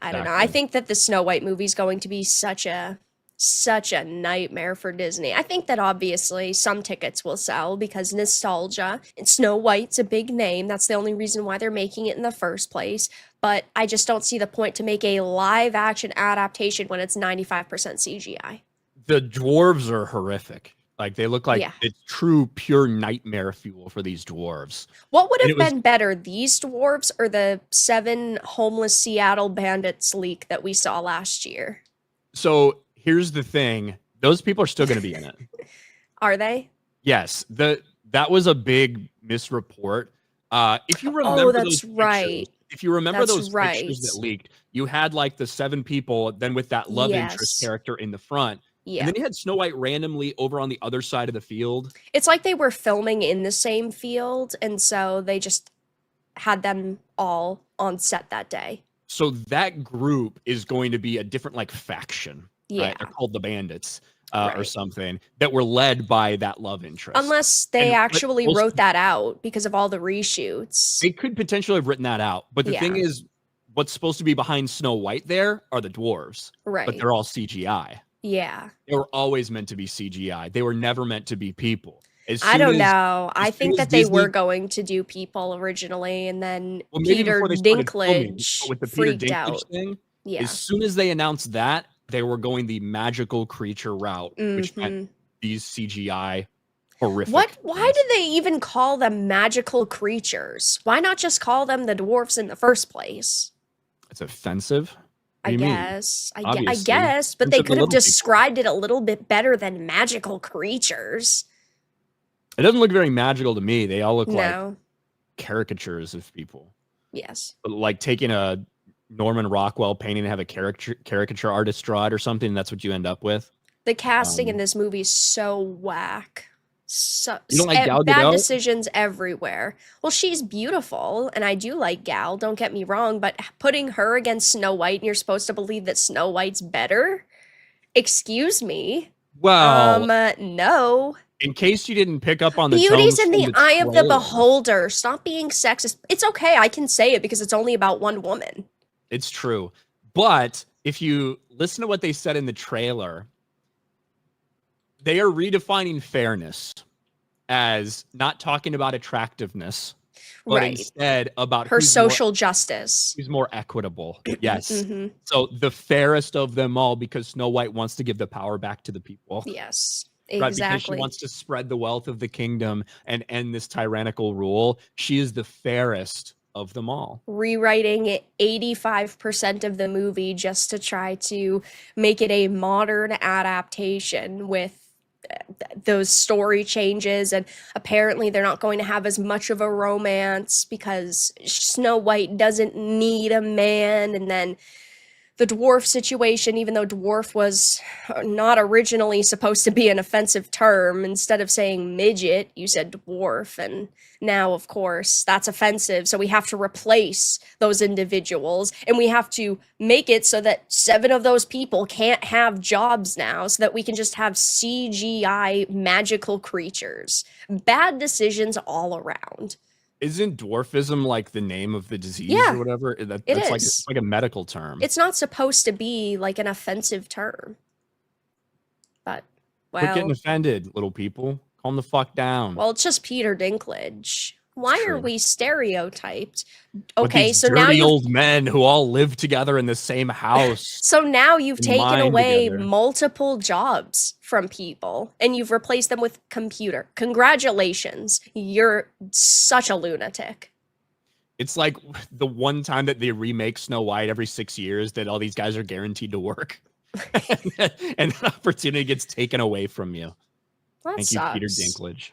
I don't know. I think that the Snow White movie is going to be such a nightmare for Disney. I think that obviously some tickets will sell because nostalgia and Snow White's a big name. That's the only reason why they're making it in the first place. But I just don't see the point to make a live action adaptation when it's 95% CGI. The dwarves are horrific. Like they look like Yeah. it's true pure nightmare fuel for these dwarves. What would have been better, these dwarves or the 7 homeless Seattle bandits leak that we saw last year? So here's the thing. Those people are still going to be in it. Are they? Yes. That was a big misreport. If you remember that's those right. pictures, if you remember That's those right. pictures that leaked, you had like the 7 people, then with that love interest character in the front. Yeah. And then you had Snow White randomly over on the other side of the field. It's like they were filming in the same field, and so they just had them all on set that day. So that group is going to be a different like faction. Yeah. Right? They're called the Bandits or something that were led by that love interest. Unless they actually wrote that out because of all the reshoots. They could potentially have written that out. But the thing is, what's supposed to be behind Snow White there are the dwarves. Right. But they're all CGI. Yeah. They were always meant to be CGI. They were never meant to be people. I don't know. I think that they were going to do people originally, and then Peter Dinklage with the freaked Peter Dinklage out. thing. Yeah. As soon as they announced that, they were going the magical creature route, which meant these CGI horrific. Why did they even call them magical creatures? Why not just call them the dwarfs in the first place? It's offensive. I guess, but they could have described it a little bit better than magical creatures. It doesn't look very magical to me. They all look like caricatures of people. Yes. Like taking a Norman Rockwell painting and have a caricature artist draw it or something, and that's what you end up with. The casting in this movie is so whack. So you don't like Gal Gadot? Bad decisions everywhere. Well, she's beautiful, and I do like Gal, don't get me wrong, but putting her against Snow White and you're supposed to believe that Snow White's better? Excuse me. Well, no. In case you didn't pick up on the beauty's in the eye of the beholder. Stop being sexist. It's okay, I can say it because it's only about one woman. It's true. But if you listen to what they said in the trailer, they are redefining fairness as not talking about attractiveness, but instead about her social justice. Who's more equitable. Yes. So the fairest of them all, because Snow White wants to give the power back to the people. Yes. Exactly. Right, because she wants to spread the wealth of the kingdom and end this tyrannical rule. She is the fairest of them all. Rewriting 85% of the movie just to try to make it a modern adaptation with those story changes, and apparently they're not going to have as much of a romance because Snow White doesn't need a man. And then the dwarf situation, even though dwarf was not originally supposed to be an offensive term, instead of saying midget, you said dwarf, and now, of course, that's offensive, so we have to replace those individuals, and we have to make it so that 7 of those people can't have jobs now, so that we can just have CGI magical creatures. Bad decisions all around. Isn't dwarfism like the name of the disease or whatever? That's like a medical term. It's not supposed to be like an offensive term. But, well. Quit getting offended, little people. Calm the fuck down. Well, it's just Peter Dinklage. Why are we stereotyped? Okay, so now you old men who all live together in the same house. So now you've taken away multiple jobs from people and you've replaced them with computer. Congratulations. You're such a lunatic. It's like the one time that they remake Snow White every 6 years that all these guys are guaranteed to work. And the opportunity gets taken away from you. That Thank sucks. you, Peter Dinklage.